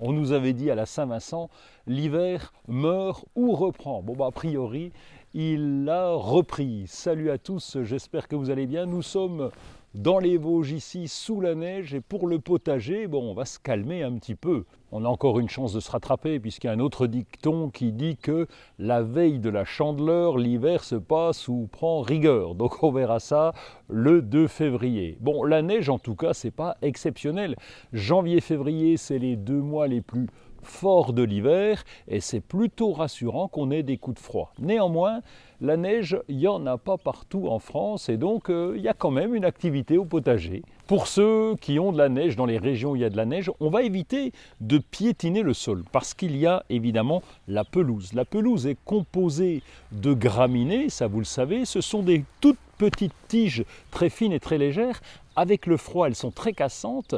On nous avait dit à la Saint-Vincent, l'hiver meurt ou reprend. Bon, bah, a priori, il a repris. Salut à tous, j'espère que vous allez bien. Nous sommes dans les Vosges ici, sous la neige, et pour le potager, bon, on va se calmer un petit peu. On a encore une chance de se rattraper, puisqu'il y a un autre dicton qui dit que la veille de la Chandeleur, l'hiver se passe ou prend rigueur. Donc on verra ça le 2 février. Bon, la neige en tout cas, c'est pas exceptionnel. Janvier-février, c'est les 2 mois les plus forts de l'hiver, et c'est plutôt rassurant qu'on ait des coups de froid. Néanmoins, la neige, il n'y en a pas partout en France, et donc il y a quand même une activité au potager. Pour ceux qui ont de la neige dans les régions où il y a de la neige, on va éviter de piétiner le sol, parce qu'il y a évidemment la pelouse. La pelouse est composée de graminées, ça vous le savez, ce sont des toutes petites tiges très fines et très légères. Avec le froid, elles sont très cassantes,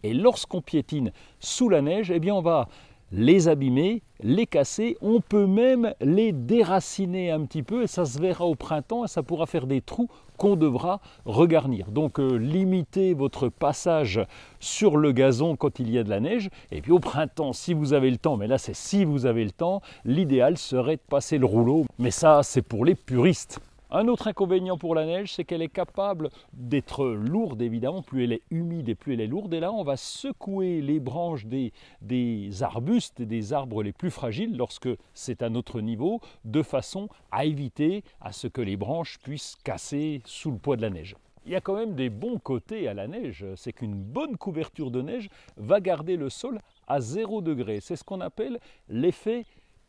et lorsqu'on piétine sous la neige, eh bien on va les abîmer, les casser, on peut même les déraciner un petit peu et ça se verra au printemps et ça pourra faire des trous qu'on devra regarnir. Donc limitez votre passage sur le gazon quand il y a de la neige, et puis au printemps, si vous avez le temps, mais là c'est si vous avez le temps, l'idéal serait de passer le rouleau, mais ça c'est pour les puristes. Un autre inconvénient pour la neige, c'est qu'elle est capable d'être lourde, évidemment, plus elle est humide et plus elle est lourde. Et là, on va secouer les branches des arbustes et des arbres les plus fragiles lorsque c'est à notre niveau, de façon à éviter à ce que les branches puissent casser sous le poids de la neige. Il y a quand même des bons côtés à la neige, c'est qu'une bonne couverture de neige va garder le sol à 0 degré. C'est ce qu'on appelle l'effet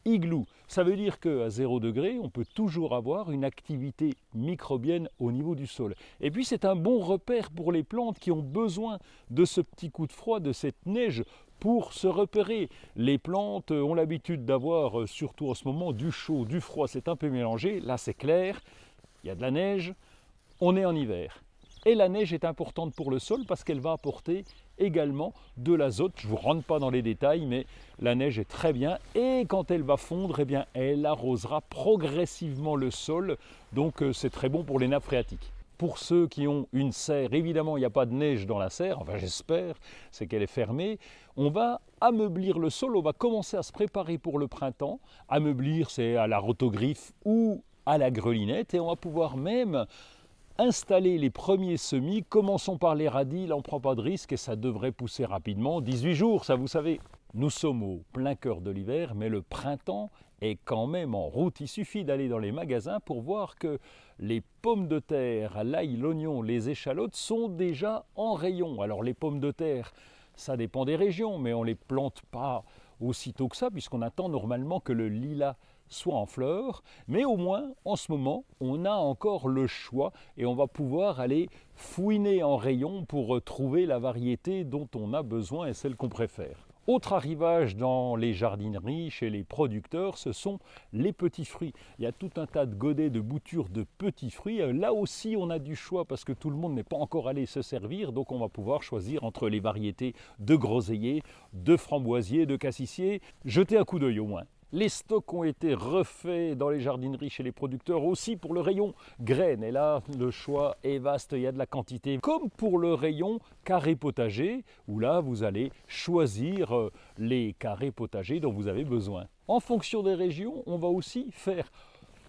igloo. Ça veut dire qu'à 0 degré, on peut toujours avoir une activité microbienne au niveau du sol. Et puis c'est un bon repère pour les plantes qui ont besoin de ce petit coup de froid, de cette neige, pour se repérer. Les plantes ont l'habitude d'avoir, surtout en ce moment, du chaud, du froid, c'est un peu mélangé. Là c'est clair, il y a de la neige, on est en hiver. Et la neige est importante pour le sol parce qu'elle va apporter également de l'azote. Je ne vous rentre pas dans les détails, mais la neige est très bien. Et quand elle va fondre, eh bien, elle arrosera progressivement le sol. Donc c'est très bon pour les nappes phréatiques. Pour ceux qui ont une serre, évidemment, il n'y a pas de neige dans la serre, enfin j'espère, c'est qu'elle est fermée. On va ameublir le sol, on va commencer à se préparer pour le printemps. Ameublir, c'est à la rotogriffe ou à la grelinette. Et on va pouvoir même installer les premiers semis. Commençons par les radis, là on ne prend pas de risque et ça devrait pousser rapidement. 18 jours, ça vous savez. Nous sommes au plein cœur de l'hiver, mais le printemps est quand même en route. Il suffit d'aller dans les magasins pour voir que les pommes de terre, l'ail, l'oignon, les échalotes sont déjà en rayon. Alors les pommes de terre, ça dépend des régions, mais on ne les plante pas aussitôt que ça, puisqu'on attend normalement que le lilas soit en fleurs, mais au moins en ce moment on a encore le choix et on va pouvoir aller fouiner en rayon pour trouver la variété dont on a besoin et celle qu'on préfère. Autre arrivage dans les jardineries, chez les producteurs, ce sont les petits fruits. Il y a tout un tas de godets, de boutures de petits fruits. Là aussi, on a du choix parce que tout le monde n'est pas encore allé se servir. Donc, on va pouvoir choisir entre les variétés de groseilliers, de framboisiers, de cassissiers. Jetez un coup d'œil au moins. Les stocks ont été refaits dans les jardineries chez les producteurs aussi pour le rayon graines. Et là, le choix est vaste, il y a de la quantité. Comme pour le rayon carré potager, où là, vous allez choisir les carrés potagers dont vous avez besoin. En fonction des régions, on va aussi faire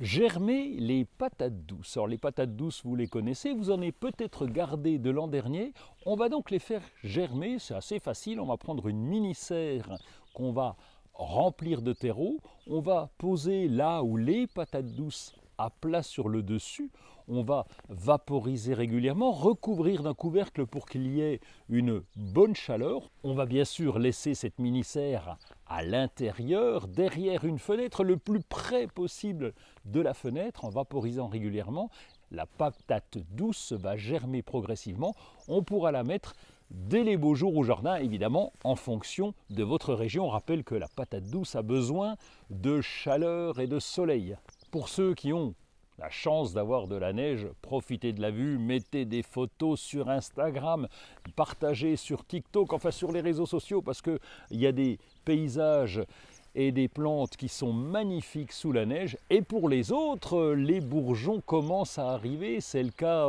germer les patates douces. Alors les patates douces, vous les connaissez, vous en avez peut-être gardé de l'an dernier. On va donc les faire germer, c'est assez facile. On va prendre une mini-serre qu'on va remplir de terreau, on va poser là où les patates douces à plat sur le dessus, on va vaporiser régulièrement, recouvrir d'un couvercle pour qu'il y ait une bonne chaleur. On va bien sûr laisser cette mini-serre à l'intérieur, derrière une fenêtre, le plus près possible de la fenêtre, en vaporisant régulièrement. La patate douce va germer progressivement, on pourra la mettre dès les beaux jours au jardin, évidemment, en fonction de votre région. On rappelle que la patate douce a besoin de chaleur et de soleil. Pour ceux qui ont la chance d'avoir de la neige, profitez de la vue, mettez des photos sur Instagram, partagez sur TikTok, enfin sur les réseaux sociaux, parce qu'il y a des paysages et des plantes qui sont magnifiques sous la neige. Et pour les autres, les bourgeons commencent à arriver. C'est le cas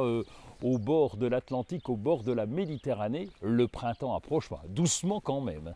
au bord de l'Atlantique, au bord de la Méditerranée. Le printemps approche, enfin, doucement quand même.